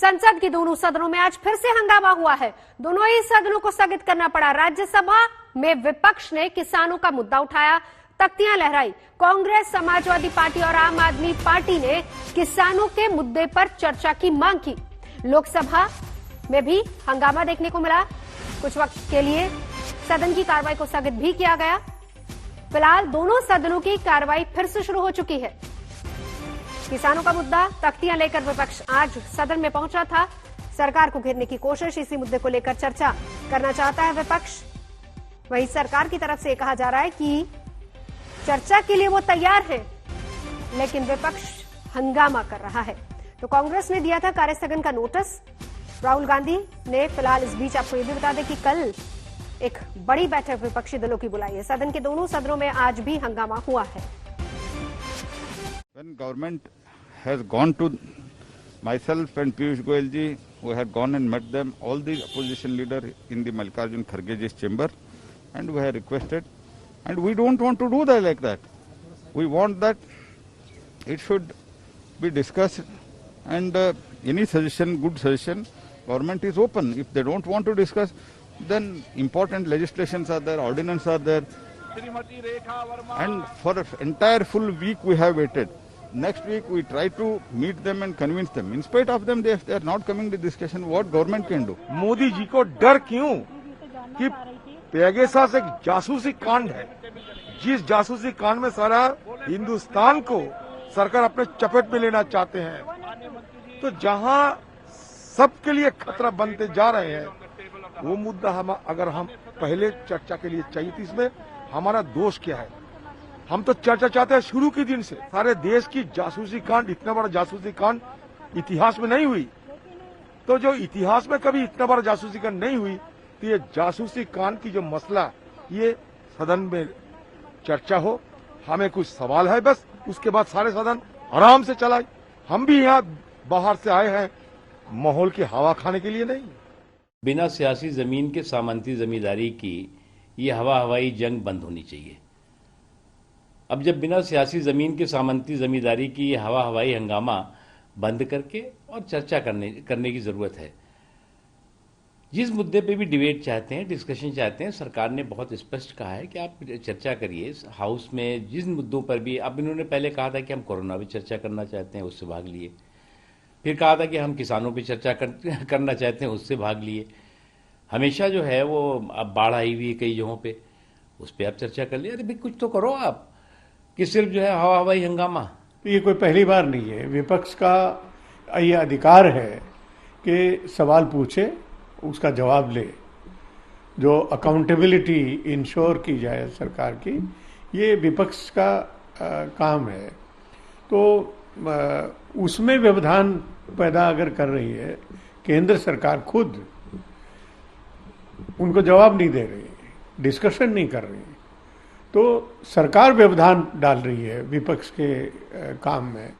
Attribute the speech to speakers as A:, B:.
A: संसद के दोनों सदनों में आज फिर से हंगामा हुआ है। दोनों ही सदनों को स्थगित करना पड़ा। राज्यसभा में विपक्ष ने किसानों का मुद्दा उठाया, तख्तियां लहराई। कांग्रेस, समाजवादी पार्टी और आम आदमी पार्टी ने किसानों के मुद्दे पर चर्चा की मांग की। लोकसभा में भी हंगामा देखने को मिला। कुछ वक्त के लिए सदन की कार्रवाई को स्थगित भी किया गया। फिलहाल दोनों सदनों की कार्रवाई फिर से शुरू हो चुकी है। किसानों का मुद्दा, तख्तियां लेकर विपक्ष आज सदन में पहुंचा था। सरकार को घेरने की कोशिश, इसी मुद्दे को लेकर चर्चा करना चाहता है विपक्ष। वहीं सरकार की तरफ से कहा जा रहा है कि चर्चा के लिए वो तैयार है, लेकिन विपक्ष हंगामा कर रहा है। तो कांग्रेस ने दिया था कार्यस्थगन का नोटिस। राहुल गांधी ने फिलहाल इस बीच आपको ये भी बता दें कि कल एक बड़ी बैठक विपक्षी दलों की बुलाई है। सदन के दोनों सदनों में आज भी हंगामा हुआ है।
B: When government has gone to myself and Piyush Goyal ji, we had gone and met them, all the opposition leader in the Mallikarjun Kharge ji's chamber, and we have requested, and we don't want to do that like that. We want that it should be discussed, and any suggestion, good suggestion, government is open. If they don't want to discuss, then important legislations are there, ordinances are there, and for an entire full week we have waited. Next week we try to meet them and convince them. In spite of them, they are not coming to discussion. What government can do?
C: Modi ji को डर क्यों कि Pegasus एक जासूसी कांड है, जिस जासूसी कांड में सारा हिंदुस्तान को सरकार अपने चपेट में लेना चाहते हैं। तो जहां सबके लिए खतरा बनते जा रहे हैं, वो मुद्दा अगर हम पहले चर्चा के लिए चाहिए थी। इसमें हमारा दोष क्या है? हम तो चर्चा चाहते हैं शुरू के दिन से। सारे देश की जासूसी कांड, इतना बड़ा जासूसी कांड इतिहास में नहीं हुई। तो जो इतिहास में कभी इतना बड़ा जासूसी कांड नहीं हुई, तो ये जासूसी कांड की जो मसला, ये सदन में चर्चा हो। हमें कुछ सवाल है बस, उसके बाद सारे सदन आराम से चलाए। हम भी यहाँ बाहर से आए हैं माहौल की हवा खाने के लिए नहीं।
D: बिना सियासी जमीन के सामंती जमींदारी की ये हवाई जंग बंद होनी चाहिए। अब जब बिना सियासी जमीन के सामंती जमींदारी की ये हवाई हंगामा बंद करके और चर्चा करने की जरूरत है। जिस मुद्दे पे भी डिबेट चाहते हैं, डिस्कशन चाहते हैं, सरकार ने बहुत स्पष्ट कहा है कि आप चर्चा करिए हाउस में। जिस मुद्दों पर भी, अब इन्होंने पहले कहा था कि हम कोरोना पे चर्चा करना चाहते हैं, उससे भाग लिए। फिर कहा था कि हम किसानों पे चर्चा करना चाहते हैं, उससे भाग लिए। हमेशा जो है वो अब बाढ़ आई हुई है कई जगहों पे, उस पर आप चर्चा कर लिए। अरे भाई कुछ तो करो आप, कि सिर्फ जो है हवाई हंगामा।
E: ये कोई पहली बार नहीं है। विपक्ष का ये अधिकार है कि सवाल पूछे, उसका जवाब ले। जो अकाउंटेबिलिटी इंश्योर की जाए सरकार की, ये विपक्ष का काम है। तो उसमें व्यवधान पैदा अगर कर रही है केंद्र सरकार, खुद उनको जवाब नहीं दे रही, डिस्कशन नहीं कर रही, तो सरकार व्यवधान डाल रही है विपक्ष के काम में।